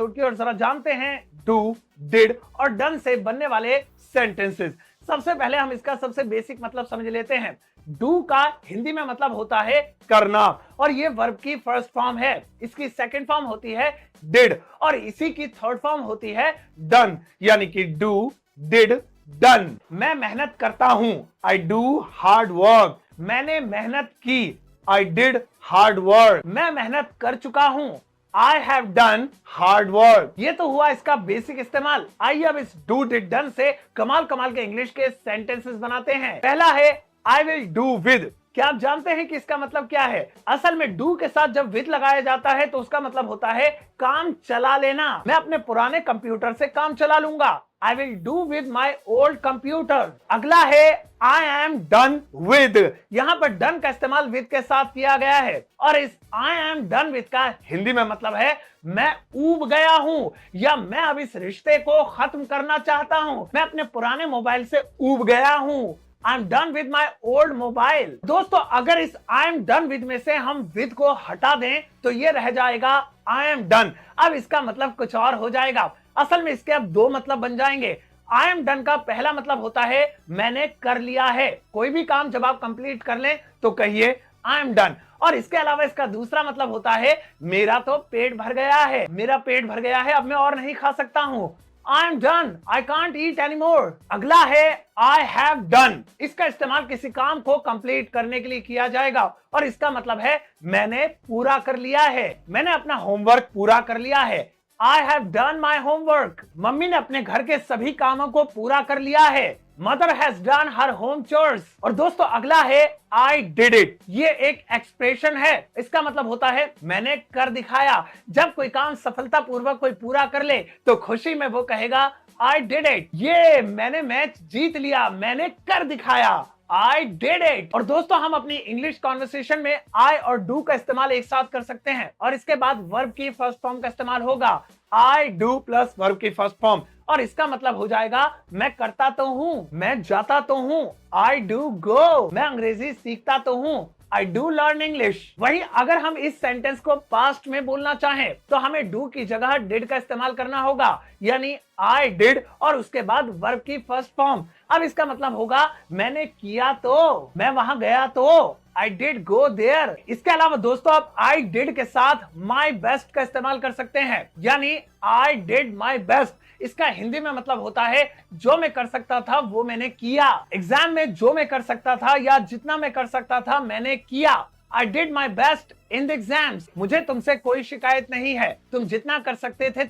की ओर जरा जानते हैं डू, डिड और डन से बनने वाले सेंटेंसेस। सबसे पहले हम इसका सबसे बेसिक मतलब समझ लेते हैं। डू का हिंदी में मतलब होता है करना और ये वर्ब की फर्स्ट फॉर्म है। इसकी सेकंड फॉर्म होती है डिड और इसी की थर्ड फॉर्म होती है डन, यानी कि डू, डिड, डन। मैं मेहनत करता हूं, आई डू हार्ड वर्क। मैंने मेहनत की, आई डिड हार्ड वर्क। मैं मेहनत कर चुका हूं, I have done hard work। ये तो हुआ इसका बेसिक इस्तेमाल। आइए अब इस डू डिड डन से कमाल कमाल के इंग्लिश के सेंटेंसेस बनाते हैं। पहला है I will do with। क्या आप जानते हैं कि इसका मतलब क्या है? असल में डू के साथ जब विद लगाया जाता है तो उसका मतलब होता है काम चला लेना। मैं अपने पुराने कंप्यूटर से काम चला लूंगा। I will do with my old computer। अगला है I am done with। यहां पर done का इस्तेमाल with के साथ किया गया है और इस I am done with का हिंदी में मतलब है मैं ऊब गया हूं या मैं अब इस रिश्ते को खत्म करना चाहता हूं। मैं अपने पुराने मोबाइल से ऊब गया हूं। I'm done with my old mobile। दोस्तों अगर इस I am done with में से हम with को हटा दें तो ये रह जाएगा I am done। अब इसका मतलब कुछ और हो जाएगा। असल में इसके अब दो मतलब बन जाएंगे। I am done का पहला मतलब होता है मैंने कर लिया है। कोई भी काम जब आप कंप्लीट कर लें तो कहिए I am done। और इसके अलावा इसका दूसरा मतलब होता है मेरा तो पेट भर गया है। मेरा पेट भर गया है, अब मैं और नहीं खा सकता हूं। I am done, I can't eat anymore। अगला है I have done। इसका इस्तेमाल किसी काम को कंप्लीट करने के लिए किया जाएगा और इसका मतलब है मैंने पूरा कर लिया है। मैंने अपना होमवर्क पूरा कर लिया है। I have done my homework। Mummy ने अपने घर के सभी कामों को पूरा कर लिया है। Mother has done her home chores। और दोस्तों अगला है I did it। ये एक एक्सप्रेशन है। इसका मतलब होता है मैंने कर दिखाया। जब कोई काम सफलतापूर्वक कोई पूरा कर ले तो खुशी में वो कहेगा I did it। ये मैंने मैच जीत लिया, मैंने कर दिखाया। I did it। और दोस्तों हम अपनी इंग्लिश कॉन्वर्सेशन में I और do का इस्तेमाल एक साथ कर सकते हैं और इसके बाद वर्ब की फर्स्ट फॉर्म का इस्तेमाल होगा I do प्लस वर्ब की फर्स्ट फॉर्म और इसका मतलब हो जाएगा मैं करता तो हूं, मैं जाता तो हूं। I do go। मैं अंग्रेजी सीखता तो हूं। I do learn English। वहीं अगर हम इस सेंटेंस को पास्ट में बोलना चाहें तो हमें do की जगह did का इस्तेमाल करना होगा, यानी I did और उसके बाद वर्ब की फर्स्ट फॉर्म। अब इसका मतलब होगा मैंने किया तो, मैं वहां गया तो। I did go there। इसके अलावा दोस्तों आप I did के साथ my best का इस्तेमाल कर सकते हैं, यानी I did my best। इसका हिंदी में मतलब होता है जो मैं कर सकता था वो मैंने किया। एग्जाम में जो मैं कर सकता था या जितना मैं कर सकता था मैंने किया। I did my best in the exams। मुझे तुमसे कोई शिकायत नहीं है, तुम जितना कर सकते थे